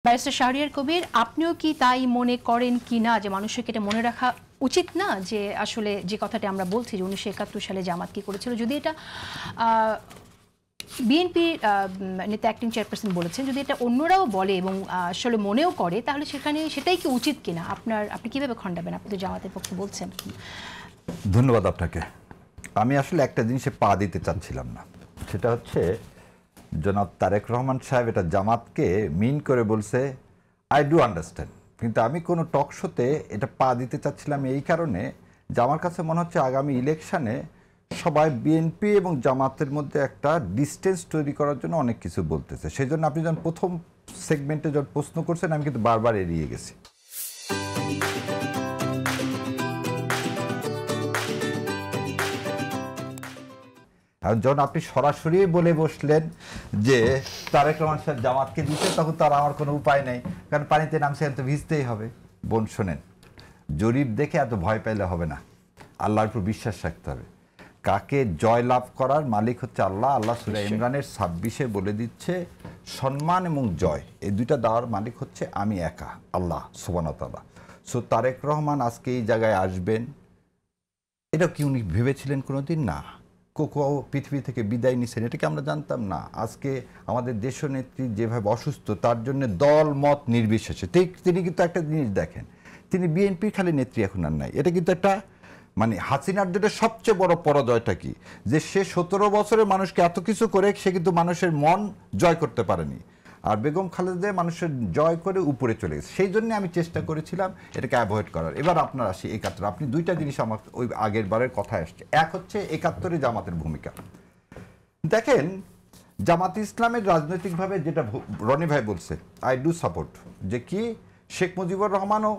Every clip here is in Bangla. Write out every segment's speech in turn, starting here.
ব্যারিস্টার শাহরিয়ার কবির, আপনিও কি তাই মনে করেন কি না যে মানুষকে এটা মনে রাখা উচিত না যে আসলে যে কথাটা আমরা বলছি যে 1971 সালে জামাত কি করেছিল, যদি এটা বিএনপি নেতা অ্যাক্টিং চেয়ারপারসন বলেছেন, যদি এটা অন্যরাও বলে এবং আসলে মনেও করে, তাহলে সেটাই কি উচিত কিনা আপনি কিভাবে খণ্ডাবেন? আপনি তো জামাতের পক্ষে বলছেন। ধন্যবাদ আপনাকে। আমি আসলে একটা জিনিসে পা দিতে চাচ্ছিলাম না, সেটা হচ্ছে জনাব তারেক রহমান সাহেব এটা জামাতকে মিন করে বলছে, আই ডু আন্ডারস্ট্যান্ড, কিন্তু আমি কোনো টক শোতে এটা পা দিতে চাচ্ছিলাম এই কারণে যে আমার কাছে মনে হচ্ছে আগামী ইলেকশনে সবাই বিএনপি এবং জামাতের মধ্যে একটা ডিস্টেন্স তৈরি করার জন্য অনেক কিছু বলতেছে। সেই জন্য আপনি যখন প্রথম সেগমেন্টে যখন প্রশ্ন করছেন আমি কিন্তু বারবার এড়িয়ে গেছি। আর যখন আপনি সরাসরি বলে বসলেন যে তারেক রহমান সাহেব জামাতকে দিতে, তখন তার আমার কোনো উপায় নেই, কারণ পানিতে নামছে তো ভিজতেই হবে। বোন শোনেন, জরিপ দেখে এত ভয় পাইলে হবে না, আল্লাহর উপর বিশ্বাস রাখতে হবে। কাকে জয় লাভ করার মালিক হচ্ছে আল্লাহ। আল্লাহ সূরা ইমরানের 26-এ বলে দিচ্ছে সম্মান এবং জয় এই দুইটা দেওয়ার মালিক হচ্ছে আমি একা, আল্লাহ সুবহানাহু ওয়া তাআলা। সো তারেক রহমান আজকে এই জায়গায় আসবেন, এটা কি উনি ভেবেছিলেন কোনোদিন? না। কোকো পৃথিবী থেকে বিদায় নিচ্ছেন, এটাকে আমরা জানতাম না। আজকে আমাদের দেশনেত্রী যেভাবে অসুস্থ, তার জন্য দল মত নির্বিশেষে তিনি কিন্তু একটা জিনিস দেখেন, তিনি বিএনপির খালি নেত্রী এখন আর নাই। এটা কিন্তু একটা মানে হাসিনার জন্য সবচেয়ে বড় পরাজয়টা কি, যে সে 17 বছরের মানুষকে এত কিছু করে সে কিন্তু মানুষের মন জয় করতে পারেনি। আর বেগম খালেদা মানুষের জয় করে উপরে চলে গেছে। সেই জন্য আমি চেষ্টা করেছিলাম এটাকে অ্যাভয়েড করার। এবার আপনার আসি 71। আপনি দুইটা জিনিস আমার ওই আগের বারের কথায় আসছে। এক হচ্ছে 71-এ জামাতের ভূমিকা। দেখেন, জামাত ইসলামের রাজনৈতিকভাবে যেটা রনি ভাই বলছে, আই ডু সাপোর্ট, যে কি শেখ মুজিবুর রহমানও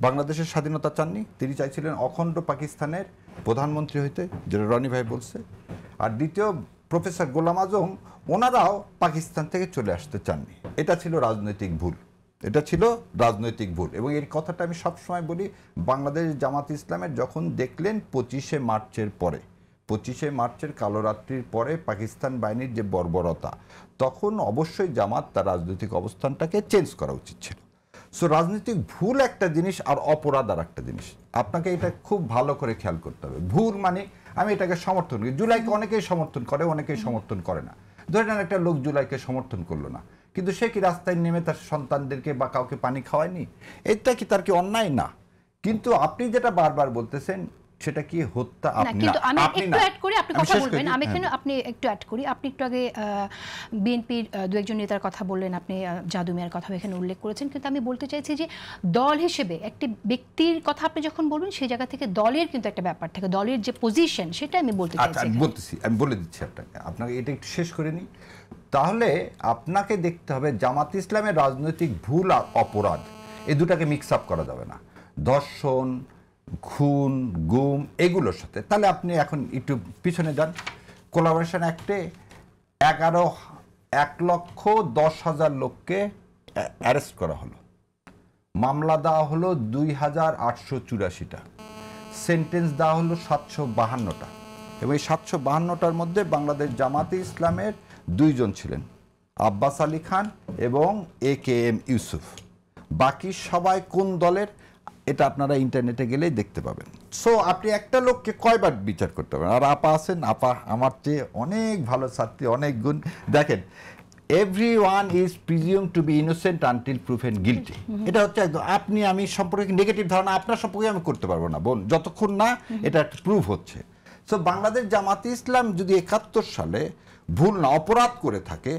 বাংলাদেশের স্বাধীনতা চাননি, তিনি চাইছিলেন অখণ্ড পাকিস্তানের প্রধানমন্ত্রী হইতে, যেটা রনি ভাই বলছে। আর দ্বিতীয় প্রফেসর গোলাম আজম, ওনারাও পাকিস্তান থেকে চলে আসতে চাননি। এটা ছিল রাজনৈতিক ভুল, এটা ছিল রাজনৈতিক ভুল। এবং এই কথাটা আমি সবসময় বলি, বাংলাদেশ জামাত ইসলামের যখন দেখলেন 25শে মার্চের পরে, 25শে মার্চের কালোরাত্রির পরে পাকিস্তান বাহিনীর যে বর্বরতা, তখন অবশ্যই জামাত তার রাজনৈতিক অবস্থানটাকে চেঞ্জ করা উচিত ছিল। সো রাজনৈতিক ভুল একটা জিনিস আর অপরাধ আর একটা জিনিস, আপনাকে এটা খুব ভালো করে খেয়াল করতে হবে। ভুল মানে আমি এটাকে সমর্থন করি, জুলাইকে অনেকেই সমর্থন করে, অনেকেই সমর্থন করে না। ধরে নেন একটা লোক জুলাইকে সমর্থন করলো না, কিন্তু সে কি রাস্তায় নেমে তার সন্তানদেরকে বা কাউকে পানি খাওয়ায়নি? এটা কি তার কি অন্যায় না? কিন্তু আপনি যেটা বারবার বলতেছেন সেটা কি হত্যা? কিন্তু আমি একটু অ্যাড করি, আপনি কথা বলবেন, আমি কেন আপনি একটু অ্যাড করি। আপনি একটু আগে বিএনপির দু একজন নেতার কথা বললেন, আপনি জাদু মিয়ার কথা এখানে উল্লেখ করেছেন, কিন্তু আমি বলতে চাইছি যে দল হিসেবে একটি ব্যক্তির কথা আপনি যখন বলবেন, সেই জায়গা থেকে দলের কিন্তু একটা ব্যাপার থাকে, দলের যে পজিশন, সেটা আমি বলতে চাইছি। আমি বলে দিচ্ছি আপনাকে এটা একটু শেষ করে নিই। তাহলে আপনাকে দেখতে হবে জামাত ইসলামের রাজনৈতিক ভুল আর অপরাধ এই দুটাকে মিক্স আপ করা যাবে না, ধর্ষণ, খুন, গুম এগুলোর সাথে। তাহলে আপনি এখন একটু পিছনে যান। কোলাবোরেশন অ্যাক্টে 1,10,10,000 লোককে অ্যারেস্ট করা হলো, মামলা দেওয়া হলো 2,884টা, সেন্টেন্স দেওয়া হলো 752টা, এবং এই 752টার মধ্যে বাংলাদেশ জামাতে ইসলামের 2 জন ছিলেন, আব্বাস আলী খান এবং AKM ইউসুফ। বাকি সবাই কোন দলের, এটা আপনারা ইন্টারনেটে গেলেই দেখতে পাবেন। সো আপনি একটা লোককে কয়বার বিচার করতে পারেন? আর আপা আছেন, আপা আমার চেয়ে অনেক ভালো ছাত্রী, অনেক গুণ। দেখেন, everyone is presume to be innocent until proven guilty. এটা হচ্ছে একদম আপনি আমি সম্পর্কে নেগেটিভ ধারণা আপনার সম্পর্কে আমি করতে পারবো না বোন, যতক্ষণ না এটা প্রুভ হচ্ছে। সো বাংলাদেশ জামাতে ইসলাম যদি 71 সালে ভুল না অপরাধ করে থাকে,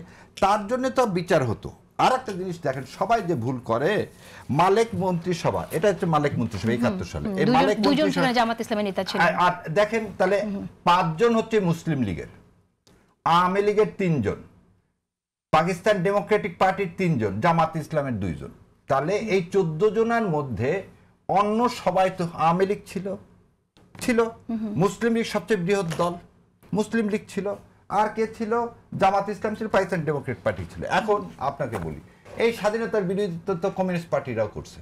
তার জন্য তো বিচার হতো। আর একটা জিনিস দেখেন, সবাই যে ভুল করে, মালেক মন্ত্রিসভা, এটা হচ্ছে মালেক মন্ত্রিসভা 71 সালে, এই মালেক মন্ত্রিসভা জামাত ইসলামের নেতা ছিলেন। আর দেখেন তাহলে 5 জন হচ্ছে মুসলিম লীগের, আওয়ামী লীগের 3 জন, পাকিস্তান ডেমোক্রেটিক পার্টির 3 জন, জামাত ইসলামের 2 জন। তাহলে এই 14 জনের মধ্যে অন্য সবাই তো আওয়ামী লীগ ছিল, মুসলিম লীগ সবচেয়ে বৃহৎ দল, মুসলিম লীগ ছিল, আর কে ছিল? জামাত ইসলাম ছিল, পাকিস্তান ডেমোক্রেট পার্টি ছিল। এখন আপনাকে বলি, এই স্বাধীনতার বিরোধিতা তো কমিউনিস্ট পার্টিরাও করছে,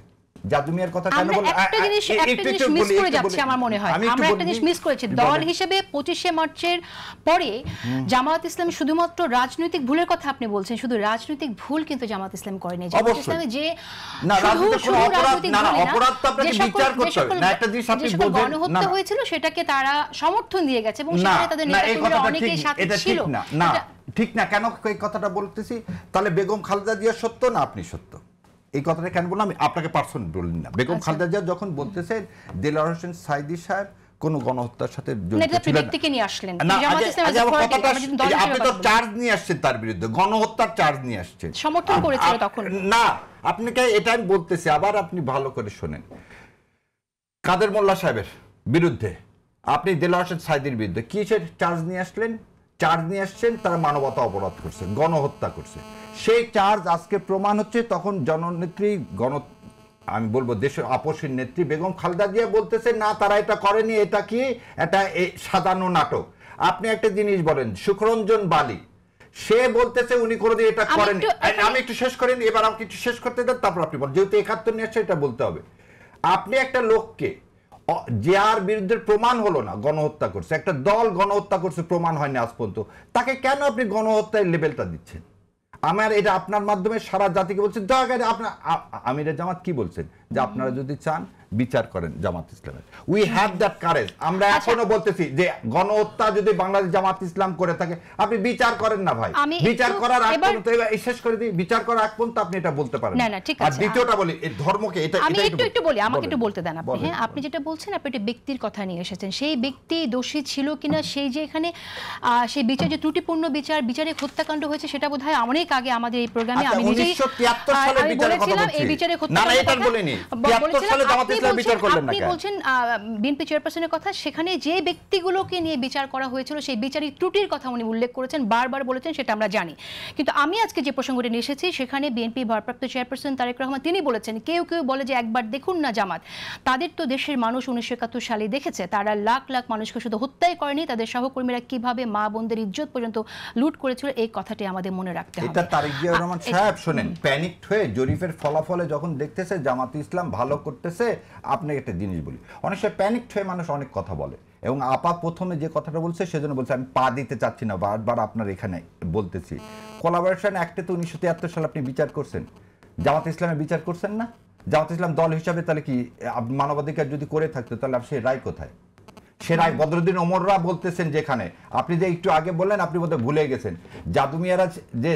জাদু মিয়ার কথা কেন বললেন? একটা জিনিস মিস করে যাচ্ছে আমার মনে হয়। আমরা একটা জিনিস মিস করেছি। দল হিসেবে 25শে মার্চের পরে জামায়াত ইসলামী শুধুমাত্র রাজনৈতিক ভুলের কথা আপনি বলছেন, শুধু রাজনৈতিক ভুল কিন্তু জামায়াত ইসলাম করেনি। জামায়াত ইসলামী যে অপরাধ তো আপনাকে বিচার করতে হবে না। একটা জিনিস আপনি বলছেন গণহত্যা হয়েছিল সেটাকে তারা সমর্থন দিয়ে গেছে এবং সেখানে তাদের নেতাকর্মীরা অনেকেই সাথে ছিল। না ঠিক না। কেন এই কথাটা বলতেছি? তাহলে বেগম খালেদা জিয়া সত্য না আপনি সত্য? এই কথাটা কেন বললাম? আমি আপনাকে পার্সোনাল বললেন না। বেগম খালেদা জিয়া যখন বলতেছেন দেলোয়ার হোসেন সাঈদী সাহেব কোন গণহত্যার সাথে জড়িত ছিলেন ব্যক্তিকে নিয়ে আসলেন, আপনি তো চার্জ নিয়ে আসছেন তার বিরুদ্ধে, গণহত্যার চার্জ নিয়ে আসছেন, সমর্থন করেছিল তখন। না, আপনাকে এটা আমি বলতেছি, আবার আপনি ভালো করে শোনেন। কাদের মোল্লা সাহেবের বিরুদ্ধে আপনি দেলোয়ার হোসেন সাঈদীর বিরুদ্ধে কিসের চার্জ নিয়ে আসলেন? চার্জ নিয়ে আসছেন তারা মানবতা অপরাধ করছে, গণহত্যা করছে। সেই চার্জ আজকে প্রমাণ হচ্ছে। তখন জননেত্রী আমি বলবো দেশের আপসীর নেত্রী বেগম খালেদা জিয়া বলতেছে না তারা এটা করেনি, এটা কি এটা সাজানো নাটক। আপনি একটা জিনিস বলেন, সুখরঞ্জন বালি সে বলতেছে উনি কোনোদিন এটা করেনি। আমি একটু শেষ করেন, এবার আমাকে একটু শেষ করতে দেন, তারপর আপনি বলেন, যেহেতু 71 নিয়ে আসছে এটা বলতে হবে। আপনি একটা লোককে যার বিরুদ্ধে প্রমাণ হলো না গণহত্যা করছে, একটা দল গণহত্যা করছে প্রমাণ হয়নি আজ পর্যন্ত, তাকে কেন আপনি গণহত্যার লেভেলটা দিচ্ছেন? আমার এটা আপনার মাধ্যমে সারা জাতিকে বলছেন। দয়া করে আপনার আমিরে জামাত কি বলছেন যে আপনারা যদি চান বিচার করেন জামাত ইসলামের। We have that courage. আমরা এখনো বলতেছি যে গণহত্যা যদি বাংলাদেশ জামাত ইসলাম করে থাকে আপনি বিচার করেন না ভাই। বিচার করার আগ পর্যন্ত শেষ করে দিই, বিচার করার আগ পর্যন্ত আপনি এটা বলতে পারেন না। আর দ্বিতীয়টা বলি, এই ধর্মকে এটা আমি একটু বলি, আমাকে একটু বলতে দেন আপনি। হ্যাঁ, আপনি যেটা বলছেন আপনি একটা ব্যক্তির কথা নিয়ে এসেছেন। সেই ব্যক্তি দোষী ছিল কিনা, সেই যে এখানে সেই বিচার যে ত্রুটিপূর্ণ বিচারে হত্যাকাণ্ড হয়েছে সেটা বোধহয় অনেক আগে আমাদের এই প্রোগ্রামে আমি নিজেই 1973 সালে বিচারের কথা বলছি। এই বিচারে না না এটা বলিনি। 73 সালে জামাত ইসলাম বিচার করলেন না। আপনি বলছেন বিএনপি চেয়ারপারসনের কথা, সেখানে যে ব্যক্তিগুলোকে নিয়ে বিচার করা হয়েছিল সেই বিচারিক ত্রুটির কথা উনি উল্লেখ করেছেন, বারবার বলেছেন, সেটা আমরা জানি। কিন্তু আমি আজকে যে প্রসঙ্গটি নিয়ে এসেছি সেখানে বিএনপি ভারপ্রাপ্ত চেয়ারপারসন তারেক রহমান তিনি বলেছেন, কেউ বলে যে একবার দেখুন না জামাত, তাদের তো দেশের মানুষ 1971 সালে দেখেছে, তারা লাখ লাখ মানুষকে শুধু হত্যাই করেনি, তাদের সহকর্মীরা কিভাবে মা বোনদের ইজ্জত পর্যন্ত লুট করেছিল, এই কথাটি আমাদের মনে রাখতে হবে। এটা তারেক জিয়া রহমান সাহেব শুনেন, প্যানিকড হয়ে জরিপের ফলাফলে যখন দেখতেছে জামাত ইসলাম ভালো করতেছে, আপনি একটা জিনিস বলি, অনেক সময় প্যানিকড হয়ে মানুষ অনেক কথা বলে, এবং আপা প্রথমে যে কথাটা বলছে সেজন্য বলছে আমি পা দিতে চাচ্ছি না, বারবার আপনার এখানে বলতেছি। কোলাবোরেশন অ্যাক্টে তো 1973 সালে আপনি বিচার করছেন, জামাত ইসলামের বিচার করছেন না? জামাত ইসলাম দল হিসাবে তাহলে কি মানবাধিকার যদি করে থাকতো তাহলে সেই রায় কোথায়? সে রায় বদরুদ্দিন ওমররা বলতেছেন, যেখানে আপনি যে একটু আগে বললেন আপনি বোধহয় ভুলে গেছেন,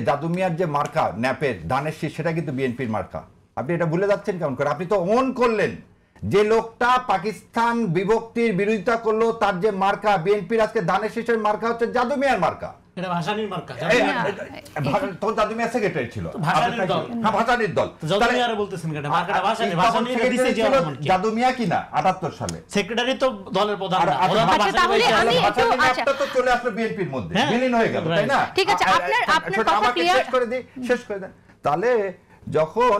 জাদুমিয়ার যে মার্কা ন্যাপের ধানের শীষ সেটা কিন্তু বিএনপির মার্কা। আপনি এটা ভুলে যাচ্ছেন কেমন করে? আপনি তো অন করলেন যে লোকটা পাকিস্তান বিভক্তির বিরোধিতা করলো, তার যে মার্কা বিএনপির আজকে ধানের শীষের মার্কা হচ্ছে জাদুমিয়ার মার্কা। এটা ভাসানীর মার্কা। তো জাদুমিয়া সেক্রেটারি ছিল, ভাসানীর দল। জাদুমিয়ারে বলতেছেন কেন? মার্কাটা ভাসানী, ভাসানীর দিছে যে জাদুমিয়া কিনা 78 সালে সেক্রেটারি তো দলের প্রধান। ভাসানী তো চলে আসলো বিএনপির মধ্যে, বিলীন হয়ে গেল, তাই না? ঠিক আছে, আপনার কথা ক্লিয়ার শেষ করে দেন। তাহলে যখন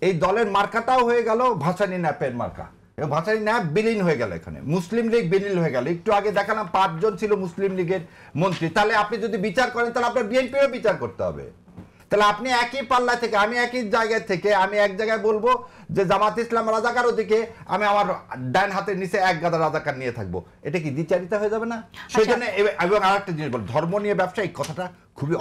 এই দলের মার্কাটাও হয়ে গেল ভাসানী ন্যাপের মার্কা, এবং ভাসানী ন্যাপ বিলীন হয়ে গেল, এখানে মুসলিম লীগ বিলীন হয়ে গেল। একটু আগে দেখালাম 5 জন ছিল মুসলিম লীগের মন্ত্রী। তাহলে আপনি যদি বিচার করেন তাহলে আপনার বিএনপিও বিচার করতে হবে। তাহলে আপনি একই পাল্লা থেকে, আমি একই জায়গায় থেকে আমি এক জায়গায় বলবো যে জামাত ইসলাম রাজাকার, ওদিকে আমি আমার ডান হাতের নিচে এক গাদা রাজাকার নিয়ে থাকবো, এটা কি দ্বিচারিতা হয়ে যাবে না? সেই জন্য এবং আরেকটা জিনিস বল, ধর্ম নিয়ে ব্যবসা, এই কথাটা খুবই